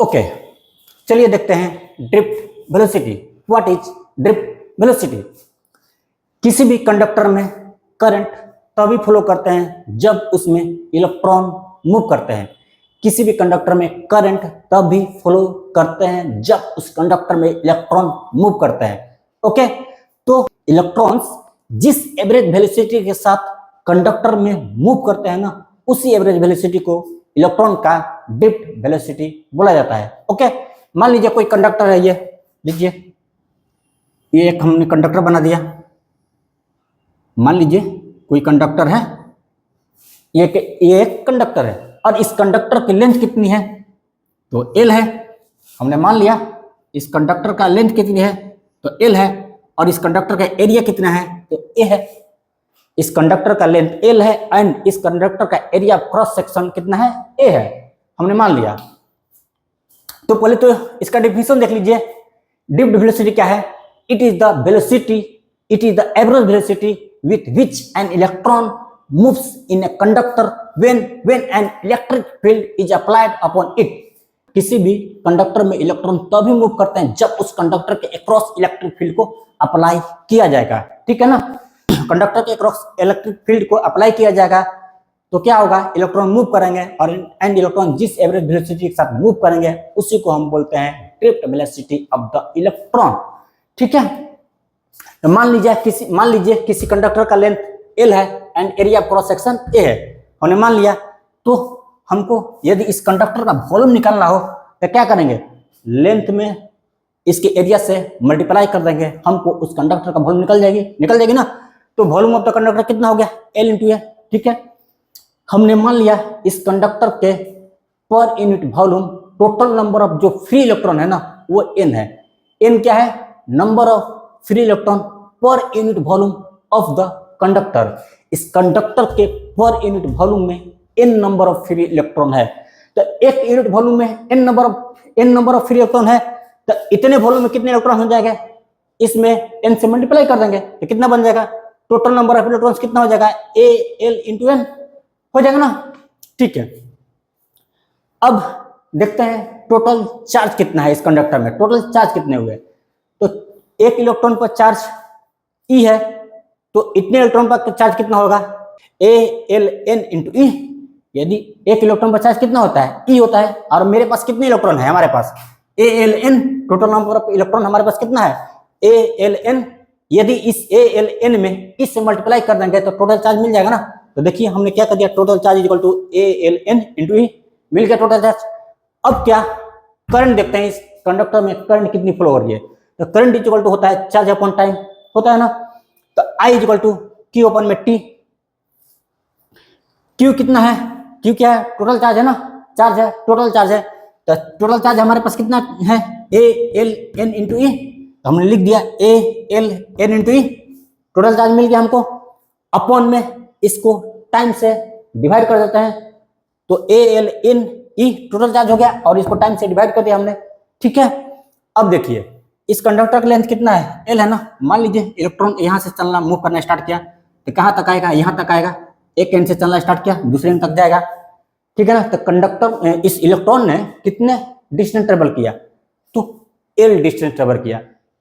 Okay, चलिए देखते हैं drift velocity. What is drift velocity? किसी भी कंडक्टर में करंट तभी फ्लो करते हैं जब उसमें इलेक्ट्रॉन मूव करते हैं। किसी भी कंडक्टर में करंट तभी फ्लो करते हैं जब उस कंडक्टर में इलेक्ट्रॉन मूव करते हैं। ओके, तो इलेक्ट्रॉन्स जिस एवरेज वेलोसिटी के साथ कंडक्टर में मूव करते हैं ना, उसी एवरेज वेलोसिटी को इलेक्ट्रॉन का ड्रिफ्ट वेलोसिटी बोला जाता है। ओके, मान लीजिए कोई कंडक्टर है, ये लीजिए, ये एक हमने कंडक्टर बना दिया। मान लीजिए कोई कंडक्टर है, ये एक कंडक्टर है और इस कंडक्टर की लेंथ कितनी है? तो एल है। हमने मान लिया इस कंडक्टर का लेंथ कितनी है? तो एल है। और इस कंडक्टर का एरिया कितना है? तो ए है। इस कंडक्टर का लेंथ एल है एंड इस कंडक्टर का एरिया क्रॉस सेक्शन कितना है? ए है। हमने मान लिया। तो पहले तो इसका डेफिनेशन देख लीजिए। ड्रिफ्ट वेलोसिटी क्या है? It is the velocity, it is the average velocity with which an electron moves in a conductor when an electric field is applied upon it। किसी भी कंडक्टर में इलेक्ट्रॉन तभी मूव करते हैं जब उस कंडक्टर के अक्रॉस इलेक्ट्रिक फील्ड को अप्लाई किया जाएगा। ठीक है ना? कंडक्टर के अक्रॉस इलेक्ट्रिक फील्ड को अप्लाई किया जाएगा तो क्या होगा? इलेक्ट्रॉन मूव करेंगे और एंड इलेक्ट्रॉन जिस एवरेज वेलोसिटी के साथ मूव करेंगे उसी को हम बोलते हैं drift velocity of the electron. ठीक है, तो मान लीजिए किसी कंडक्टर का लेंथ एल है and area cross section A है। हमने मान लिया। तो हमको यदि इस कंडक्टर का वॉल्यूम निकालना हो तो क्या करेंगे? लेंथ में इसके एरिया से मल्टीप्लाई कर देंगे, हमको उस कंडक्टर का वॉल्यूम निकल जाएगी ना। तो वॉल्यूम ऑफ द कंडक्टर कितना हो गया? एल इंटू ए। ठीक है, हमने मान लिया इस कंडक्टर के पर unit volume total number of जो फ्री इलेक्ट्रॉन है ना वो एन है। एन क्या है? Number of free electron per unit volume of the conductor. इस कंडक्टर के पर यूनिट वॉल्यूम में n number of free electron है। तो एक यूनिट वॉल्यूम में n number of free electron है, तो इतने वॉल्यूम में कितने इलेक्ट्रॉन हो जाएगा? इसमें n से मल्टीप्लाई कर देंगे तो कितना बन जाएगा? टोटल नंबर ऑफ इलेक्ट्रॉन्स कितना हो जाएगा? a l इंटू n हो जाएगा ना। ठीक है, अब देखते हैं टोटल चार्ज कितना है इस कंडक्टर में। टोटल चार्ज कितने हुए? तो एक इलेक्ट्रॉन पर चार्ज ई है, तो इतने इलेक्ट्रॉन पर चार्ज कितना होगा? ए एल एन इंटू ई। यदि एक इलेक्ट्रॉन पर चार्ज कितना होता है? ई होता है। और मेरे पास कितने इलेक्ट्रॉन है? हमारे पास A L N. Total number of electron हमारे पास कितना है? A L N. यदि इस ए एल एन में इससे मल्टीप्लाई कर देंगे तो टोटल चार्ज मिल जाएगा ना। तो देखिए हमने क्या कर दिया, total charge equal to A L N into E. मिल गया टोटल चार्ज। अब क्या करंट देखते हैं, इस कंडक्टर में करंट कितनी फ्लो हो रही है। तो करंट इक्वल टू होता है चार्ज अपॉन टाइम, होता है ना। तो I इक्वल टू क्यू अपन में टी। क्यू कितना है? क्यू क्या है? टोटल चार्ज है ना, चार्ज है, टोटल चार्ज है। तो टोटल चार्ज हमारे पास कितना है? A L N into E. तो हमने लिख दिया A L N into E. Total charge मिल गया हमको। अपॉन में इसको टाइम से डिवाइड कर देते हैं तो A L N E total charge हो गया और इसको टाइम से डिवाइड कर दिया हमने। ठीक है, अब देखिए इस कंडक्टर का लेंथ कितना है? एल है ना। मान लीजिए इलेक्ट्रॉन यहाँ से चलना मूव करना स्टार्ट किया तो कहाँ तक आएगा? यहाँ तक आएगा। एक एंड से चलना स्टार्ट किया दूसरे एंड तक जाएगा। ठीक है ना। तो कंडक्टर इस इलेक्ट्रॉन ने कितने डिस्टेंस ट्रेवल किया? तो एल डिस्टेंस ट्रेवल किया।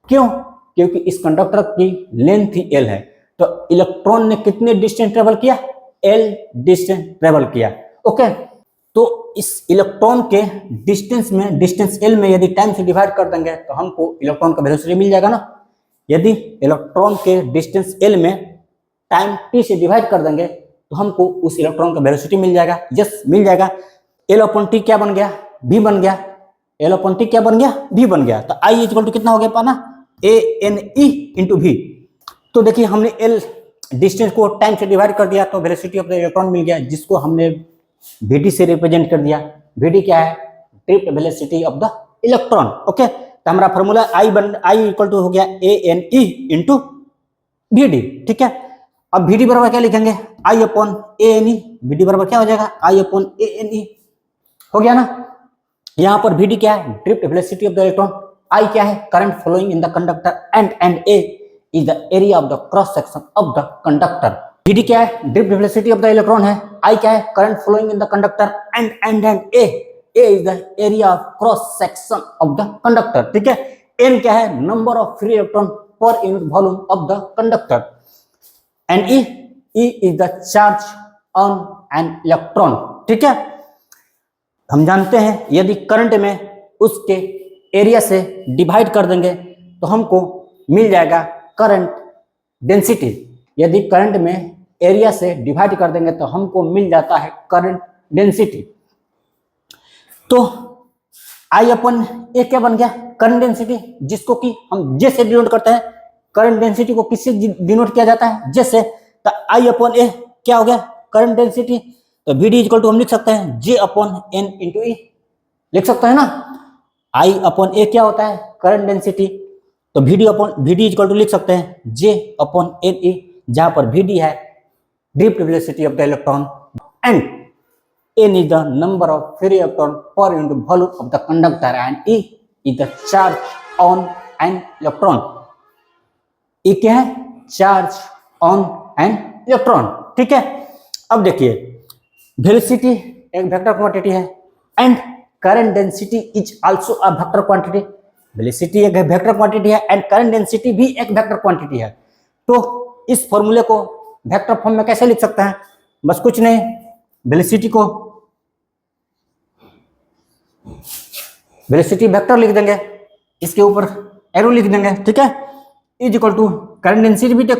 क्यों? क्योंकि इस कंडक्टर की लेंथ ही एल है। तो इलेक्ट्रॉन ने कितने डिस्टेंस ट्रेवल किया? एल डिस्टेंस ट्रेवल किया। ओके, तो इस इलेक्ट्रॉन के डिस्टेंस में, डिस्टेंस एल में यदि टाइम से डिवाइड कर देंगे तो हमको इलेक्ट्रॉन का वेलोसिटी मिल जाएगा ना। यदि इलेक्ट्रॉन के डिस्टेंस एल में टाइम टी से डिवाइड कर देंगे तो हमको उस इलेक्ट्रॉन का वेलोसिटी मिल जाएगा। यस, मिल जाएगा। एल अपॉन टी क्या बन गया? भी बन गया। एल अपॉन टी क्या बन गया? भी बन गया। तो आई इक्वल टू कितना हो गया पाना? ए एन ई इंटू भी। तो देखिए हमने एल डिस्टेंस को टाइम से डिवाइड कर दिया तो वेलोसिटी ऑफ द इलेक्ट्रॉन मिल गया, जिसको हमने Vd से रिप्रेजेंट कर दिया। Vd क्या है? Drift velocity of the electron. Okay, तो हमारा फॉर्मूला आई इक्वल टू हो गया A N E into Vd। ठीक है, अब Vd बराबर क्या लिखेंगे? I upon A N E. Vd बराबर क्या हो जाएगा? I upon A N E. हो गया ना। यहाँ पर Vd क्या है? Drift velocity of the electron. I क्या है? Current flowing in the conductor and A is the area of the cross section of the conductor. Vd क्या है? Drift velocity of the electron है। I क्या है? Current flowing in the conductor and A A is the area of cross section of the conductor, ठीक है। N क्या है, number of free electron per unit volume of the conductor, and E is the charge on an electron, ठीक है। हम जानते हैं यदि करंट में उसके एरिया से डिवाइड कर देंगे तो हमको मिल जाएगा करंट डेंसिटी। यदि करंट में एरिया से डिवाइड कर देंगे तो हमको मिल जाता है करंट डेंसिटी। तो आई अपन ए क्या बन गया, करंट डेंसिटी, जिसको कि हम जे से डिनोट करते हैं। करंट डेंसिटी को किससे डिनोट किया जाता है, जे से। तो आई अपन ए क्या हो गया, करंट डेंसिटी। तो वी डी इक्वल टू हम लिख सकते हैं जे अपॉन एन इंटू ई, लिख सकते हैं ना। आई अपॉन ए क्या होता है, करंट डेंसिटी। तो वी डी इक्वल टू लिख सकते हैं जे अपॉन एन ई, जहां पर वी डी है drift velocity of the electron and N is the number of free electron per unit volume of the conductor and E is the charge on an electron. E क्या है, charge on an electron, ठीक है। अब देखिए velocity एक vector quantity है and current density is also a vector quantity. Velocity एक vector quantity है एंड करंट डेंसिटी भी एक वेक्टर क्वांटिटी है। तो इस फॉर्मूले को वेक्टर फॉर्म में कैसे लिख सकते हैं, बस कुछ नहीं, वेलोसिटी वेक्टर लिख देंगे, इसके ऊपर एरो लिख देंगे, ठीक है। Is equal to current density भी तो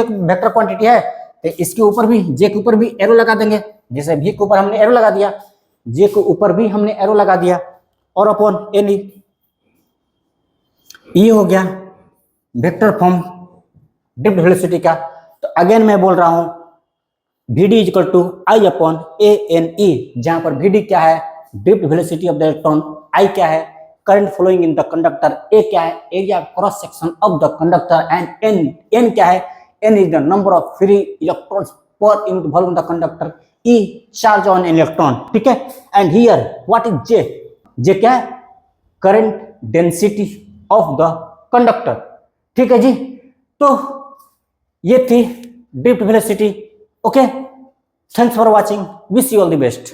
एक वेक्टर क्वांटिटी है, तो इसके ऊपर भी, जे के ऊपर भी एरो लगा देंगे। जैसे भी के ऊपर हमने एरो लगा दिया, जे के ऊपर भी हमने एरो लगा दिया, और अपॉन एन ई हो गया वेक्टर फॉर्म ड्रिफ्ट वेलोसिटी का। तो अगेन मैं बोल रहा हूं V D equal to I upon A N E, जहां पर वी डी क्या है, drift velocity of the electron, I क्या है, current flowing in the conductor, A क्या है, area cross section of the conductor, and N क्या है, N is the number of free electrons per unit volume of the conductor, E charge on an electron, ठीक है। And here what is जे, जे क्या है, current density of the conductor, ठीक है जी। तो ये थी drift velocity. Okay, thanks for watching, wish you all the best.